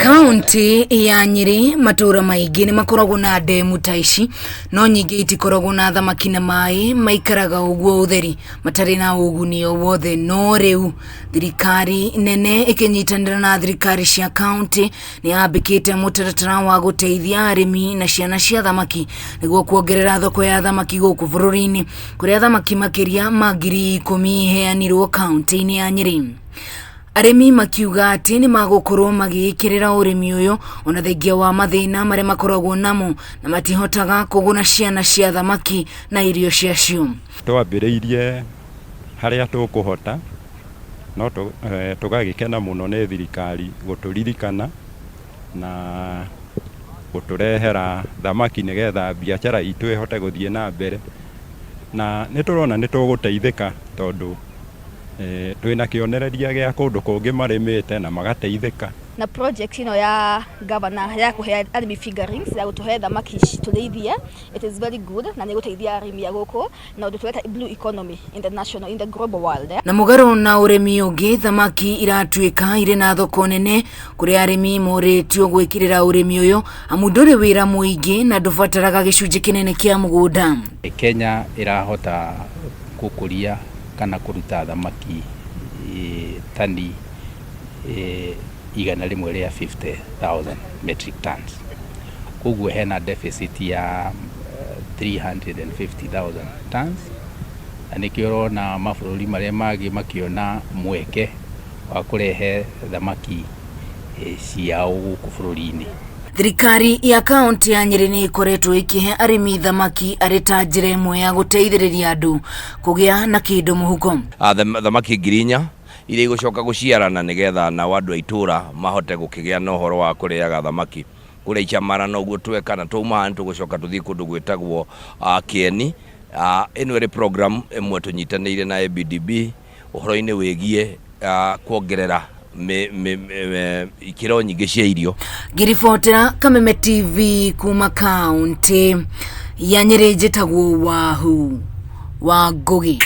Kaunti ya Nyeri matura maingĩ nĩ makoragwo na ndemu ta ici, no nyingĩ itikoragwo na thamaki na maĩ maikaraga ũguo ũtheri matarĩ na ũguni o wothe. No rĩu thirikari nene ĩkĩnyitanĩra na thirikari cia kaunti nĩ yambĩkĩte mũtaratara wa gũteithia arĩmi na ciana cia thamaki nĩguo kuongerera thoko ya thamaki gũkũ bũrũri-inĩ, kũrĩa thamaki makĩria ma 10,000 iheanirwo kaunti-inĩ ya Nyeri. Arĩmi makiuga atĩ nĩ magũkorwo magĩkĩrĩra ũrĩmi ũyũ ona thengia wa mathĩna marĩa makoragwo namo na matihotaga kũguna ciana cia thamaki na irio ciacio. Twambĩrĩirie harĩa tũkũhota no tũgagĩkena mũno nĩ thirikari gũtũririkana na gũtũrehera thamaki nĩgetha biacara itũ ĩhote gũthiĩ na mbere, na nĩtũrona nĩtũgũteithĩka tondũ twĩna kĩonereria gĩa kũndũ kũngĩ marĩmĩte na magateithĩka. Na project ino ya governor ya kuhe arĩmi figurines ya gũtũhe thamaki tũrĩithie, it is very good na nĩ gũteithia arĩmi a gũkũ na gũtũreta blue economy in the global world. Na mũgarũ na ũrĩmi ũngĩ, thamaki iratuĩka irĩ na thoko nene kũrĩa arĩmi morĩtio gwĩkĩrĩra ũrĩmi ũyũ amu ndũrĩ wĩra mũingĩ na ndũbataraga gĩcunjĩ kĩnene kĩa mũgũnda. Kenya ĩrahota gũkũria kana kuruta thamaki tani 150,000 metric tons. Koguo hena deficit ya 350,000 tons. Na nĩkĩo na mabũrũri marĩa mangĩ makiona mweke wa kũrehe thamaki ciao gũkũ bũrũri-inĩ. Thirikari ya kaunti ya Nyeri nĩ ĩkoretwo ĩkĩhe arĩmi thamaki arĩ ta njĩra ĩmwe ya gũteithĩrĩria andũ kũgĩa na kĩndũ mũhuko. Thamaki 4,000 iria igũcoka gũciarana nĩgetha nao andũ a itũra mahote gũkĩgĩa na ũhoro wa kũrĩaga thamaki. Kũrĩa icamara ũguo tweka na tũma tũgũcoka tũthiĩ kũndũ gwĩtagwo Kieni. Ĩno ĩrĩ program ĩmwe tũnyitanĩire na ABDB ũhoro-inĩ wĩgiĩ kuongerera ikĩro nyingĩ cia irio. Ngĩribotera Kameme TV kuma kaunti ya Nyeri, njĩtagwo Wahu wa Ngugi.